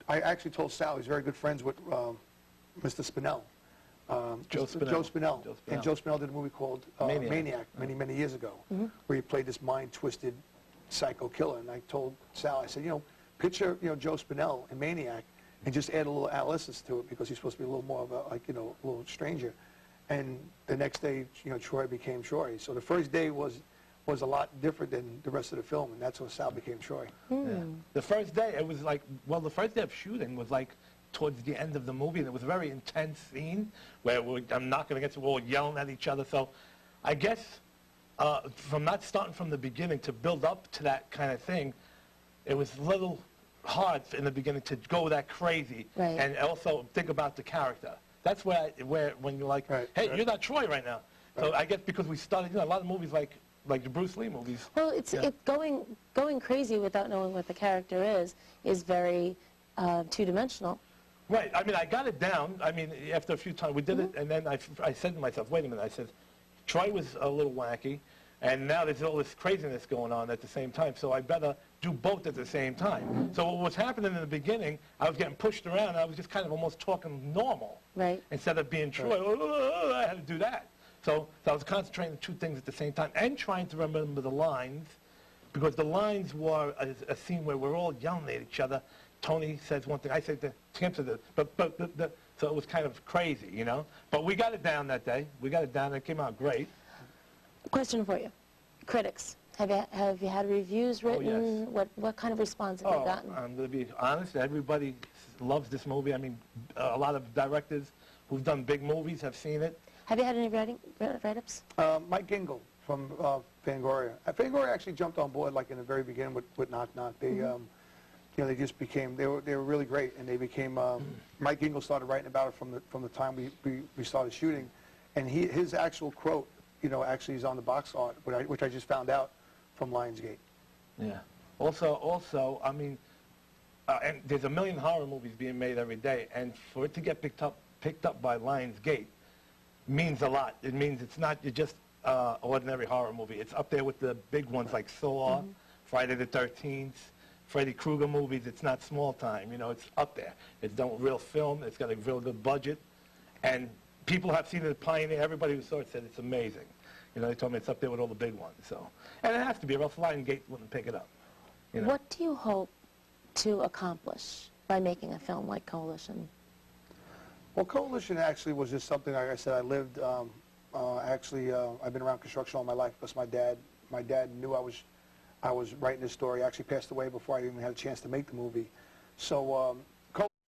I actually told Sal he's very good friends with Mr. Spinell. Joe Spinell. Joe Spinell. And Joe Spinell did a movie called Maniac many years ago, where he played this mind-twisted psycho killer. And I told Sal, I said, picture Joe Spinell in Maniac, and just add a little adolescence to it, because he's supposed to be a little more of a a little stranger. And the next day, Troy became Troy. So the first day was a lot different than the rest of the film, and that's when Sal became Troy. Yeah. The first day, it was like, well, the first day of shooting was like towards the end of the movie, and it was a very intense scene where I'm not going to get to, we're all yelling at each other. So I guess from not starting from the beginning to build up to that kind of thing, it was a little hard in the beginning to go that crazy, and also think about the character. That's where when you're like, hey, you're not Troy right now. So I guess because we started, a lot of movies like the Bruce Lee movies. Well, it's going crazy without knowing what the character is very two-dimensional. Right. I mean, I got it down. I mean, after a few times we did it, and then I said to myself, wait a minute. I said, Troy was a little wacky, and now there's all this craziness going on at the same time. So I better do both at the same time. So what was happening in the beginning, I was getting pushed around. I was just kind of almost talking normal, instead of being Troy. I had to do that. So I was concentrating on two things at the same time and trying to remember the lines, because the lines were a scene where we're all yelling at each other. Tony says one thing, I say the Tim says the, so it was kind of crazy, But we got it down that day. We got it down, and it came out great. Question for you. Critics, have you had reviews written? Oh, yes. What kind of response have you gotten? I'm going to be honest, everybody loves this movie. I mean, a lot of directors who've done big movies have seen it. Have you had any write-ups? Mike Gingle from Fangoria. Fangoria actually jumped on board like in the very beginning with Knock Knock. They, they just became, they were really great, and they became, Mike Gingle started writing about it from the time we started shooting, and his actual quote, actually is on the box art, which I just found out from Lionsgate. Yeah. Also, I mean, and there's a million horror movies being made every day, and for it to get picked up by Lionsgate means a lot. It means it's not just ordinary horror movie. It's up there with the big ones like Saw, Friday the 13th, Freddy Krueger movies. It's not small time. It's up there. It's done with real film. It's got a real good budget, and people have seen it. Pioneer. Everybody who saw it said it's amazing. They told me it's up there with all the big ones. So, and it has to be, or else Lionsgate wouldn't pick it up. What do you hope to accomplish by making a film like Coalition? Well, Coalition actually was just something, like I said, I lived, I've been around construction all my life, because my dad knew I was writing this story. He actually passed away before I even had a chance to make the movie. So